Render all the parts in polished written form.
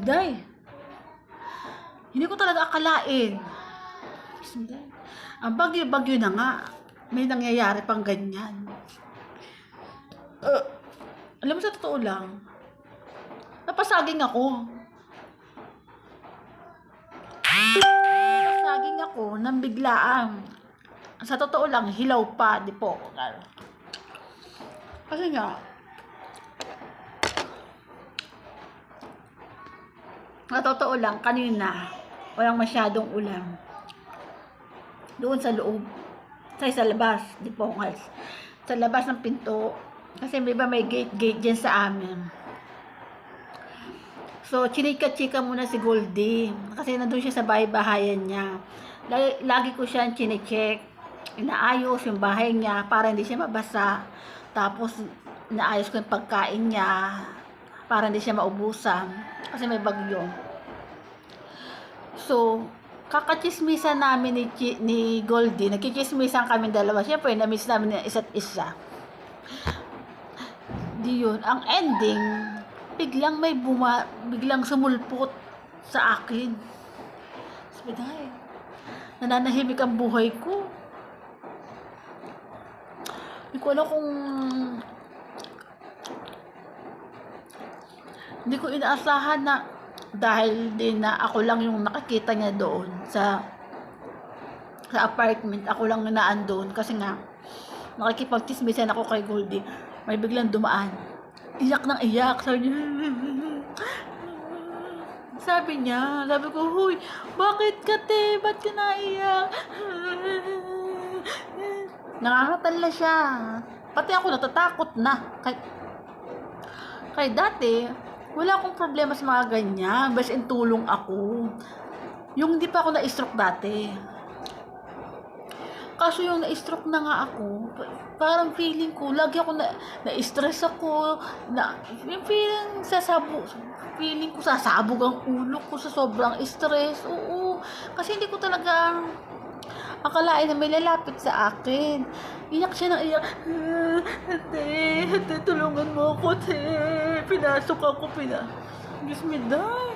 Day, hindi ko talaga akalain. Day, ang bagyo-bagyo na nga, may nangyayari pang ganyan. Alam mo, sa totoo lang, napasaging ako. Napasaging ako nang biglaan. Sa totoo lang, hilaw pa, di po. Kasi nga, sa totoo lang, kanina, walang masyadong ulam. Doon sa loob, sa labas, di po, sa labas ng pinto, kasi may gate dyan sa amin. So, chinika-chika muna si Goldie, kasi nandun siya sa bahay-bahayan niya. Lagi ko siya chinecheck, inaayos yung bahay niya para hindi siya mabasa. Tapos, inaayos ko yung pagkain niya para hindi siya maubusan kasi may bagyo. So, kakachismisan namin ni Goldie, nagkikismisan kami dalawa. Siyempre, na-miss namin ng isa't isa. Di yun. Ang ending, biglang sumulpot sa akin. Sabi dahil, nananahimik ang buhay ko. Hindi ko alam kung hindi ko inaasahan na dahil din na ako lang yung nakakita niya doon sa apartment. Ako lang na naandun kasi nga nakikipagtismisan ako kay Goldie. May biglang dumaan. Iyak ng iyak. Sabi niya, sabi ko, huy, bakit ka te? Ba't ka naiyak? Nangangatal na siya. Pati ako natatakot na. Kay dati, wala akong problema sa mga ganyan. Basta in tulong ako. Yung hindi pa ako na-stroke dati. Kaso yung na-stroke na nga ako, parang feeling ko, lagi ako na-stress ako, yung feeling ko sasabog ang ulo ko sa sobrang stress. Oo, kasi hindi ko talaga akalain na may lalapit sa akin. Iyak siya ng iyak. Ate, tulungan mo ako, te. Pinasok ako, Diyos me, day.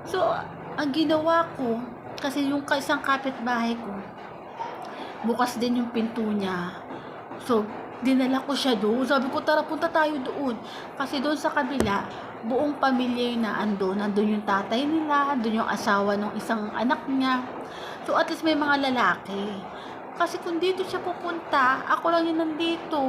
So, ang ginawa ko, kasi yung isang kapitbahay ko, bukas din yung pinto niya. So, dinala ko siya doon. Sabi ko, tara, punta tayo doon. Kasi doon sa kabila, buong pamilya yung naandun. Nandun yung tatay nila, andun yung asawa ng isang anak niya. So, at least may mga lalaki. Kasi kung dito siya pupunta, ako lang yung nandito.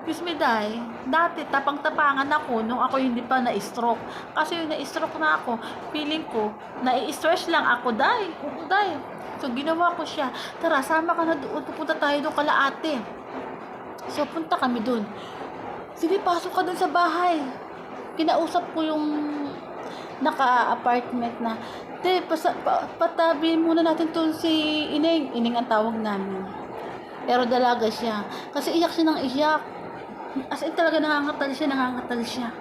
Diyos me, day, dati tapang-tapangan ako nung ako hindi pa na-stroke. Kasi yung na-stroke na ako, feeling ko, na-stress lang ako, day. Oo, day. So, ginawa ko siya. Tara, sama ka na doon. Pupunta tayo doon kala ate. So, punta kami doon. Sige, pasok ka doon sa bahay. Kinausap ko yung naka-apartment na, te, patabi muna natin to si Ining. Ining ang tawag namin. Pero dalaga siya. Kasi iyak siya ng iyak. As in talaga nangangatal siya.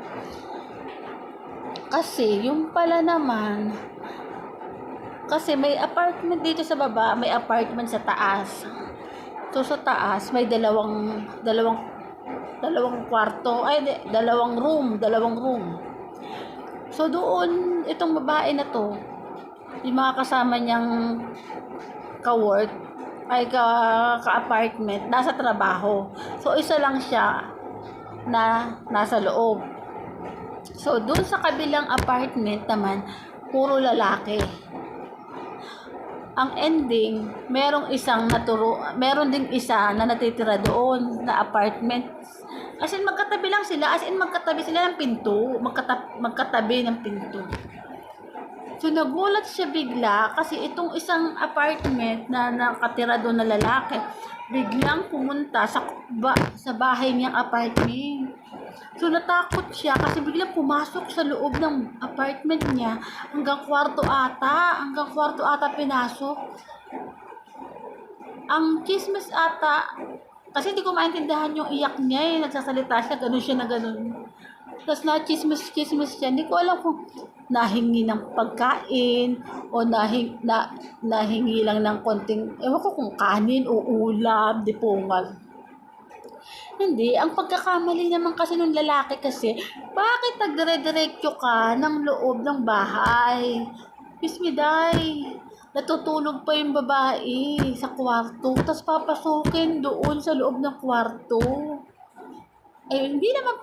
Kasi, yung pala naman, kasi may apartment dito sa baba, may apartment sa taas. So, sa taas, may dalawang kwarto, dalawang room. So, doon, itong babae na to, yung mga kasama niyang ka-work, ka-apartment, nasa trabaho. So, isa lang siya na nasa loob. So, doon sa kabilang apartment naman, puro lalaki. Ang ending, meron ding isa na natitira doon na apartment. As in, magkatabi lang sila. As in, magkatabi sila ng pinto. Magkatabi ng pinto. So, nagulat siya bigla kasi itong isang apartment na nakatira doon na lalaki, biglang pumunta sa bahay niyang apartment. So, natakot siya kasi biglang pumasok sa loob ng apartment niya hanggang kwarto ata pinasok. Ang chismis ata, kasi hindi ko maintindihan yung iyak niya nagsasalita siya, ganun siya na ganun. Tapos na-chismis siya, hindi ko alam kung nahingi ng pagkain o nahingi lang ng konting, ewan ko kung kanin o ulam, di po nga. Hindi, ang pagkakamali naman kasi ng lalaki kasi, bakit nagdire-diretso ka ng loob ng bahay? Kiss me, day. Natutulog pa yung babae sa kwarto, tapos papasukin doon sa loob ng kwarto. Eh, hindi naman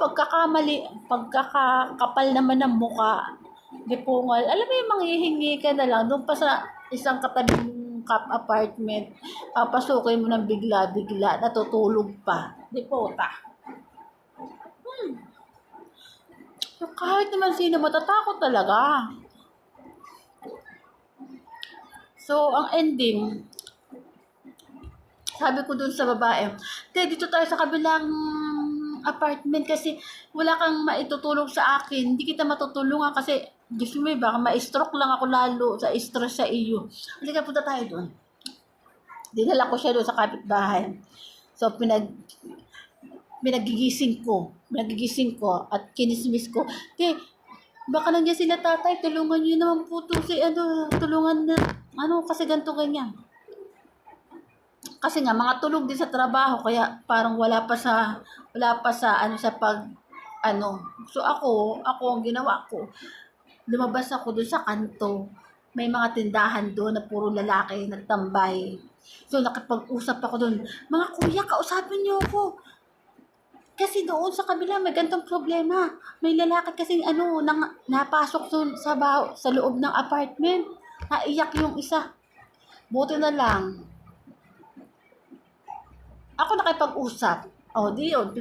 pagkakakapal naman ng muka. Dipungal. Alam mo yung manghihingi ka na lang doon pa sa isang katabing apartment. Papasukin mo ng bigla-bigla, natutulog pa. Di puta. So, kahit naman sino, matatakot talaga. So, ang ending, sabi ko dun sa babae, te, dito tayo sa kabilang apartment kasi wala kang maitutulong sa akin. Hindi kita matutulungan kasi gusto mo baka ma-stroke lang ako lalo sa stress sa iyo. Halika, punta tayo doon. Dinala ko siya doon sa kapitbahay. So, pinagigising ko at kinismis ko. Te, baka nandiyan sila tatay, tulungan niyo naman po to si tulungan na, kasi ganito ganyan. Kasi nga mga tulog din sa trabaho kaya parang wala pa sa sa so ako ang ginawa ko, lumabas ako doon sa kanto, may mga tindahan doon na puro lalaki nagtambay. So nakipag-usap ako doon, mga kuya, kausapin niyo ako kasi doon sa kabila may gantong problema, may lalaki kasi napasok doon sa loob ng apartment, naiyak yung isa. Buti na lang ako nakipag-usap. O, di yun,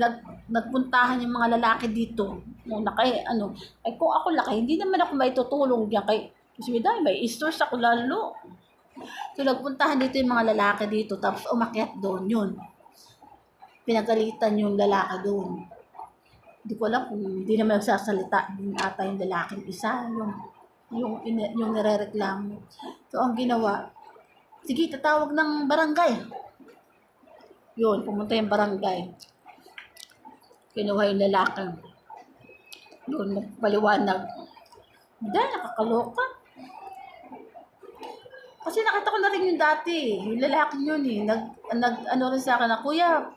nagpuntahan yung mga lalaki dito. Kung ako laki, hindi naman ako maitutulong diyan kasi may stress ako lalo. So, nagpuntahan dito yung mga lalaki dito, tapos umakyat doon yun. Pinagalitan yung lalaki doon. Hindi ko alam kung hindi naman nagsasalita din ata yung lalaking isa, yung nirereklamo. So, ang ginawa, sige, tatawag ng barangay. Yun, pumunta yung barangay. Kinuha yung lalaki. Doon, nagpaliwanag. Dahil, nakakaloka. Kasi nakita ko na rin yung dati. Yung lalaki yun eh. Rin sa akin na, kuya,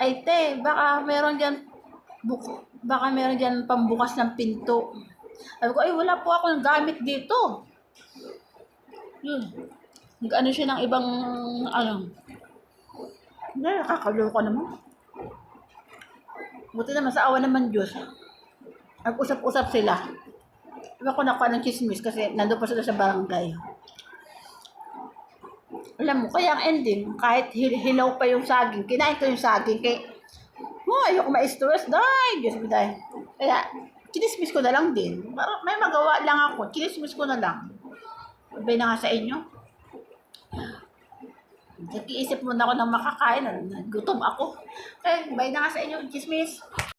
ay te, baka meron dyan pambukas ng pinto. Sabi ko, ay wala po ako ng gamit dito. Yun. Nag-ano siya ng ibang, nakakaloka naman. Buti naman sa awa naman Diyos. Nag-usap-usap sila. Iba ko nakuha ng chismis kasi nandun pa sila sa barangay. Alam mo, kaya ang ending, kahit hilaw pa yung saging, kinain ko yung saging, ayoko ma-stress, Diyos mo dahil. Kaya, chinismis ko na lang din. Parang may magawa lang ako, chinismis ko na lang. Sabay na nga sa inyo. Nag-iisip muna ako ng makakain, gutom ako. Bye na nga sa inyo, chismis.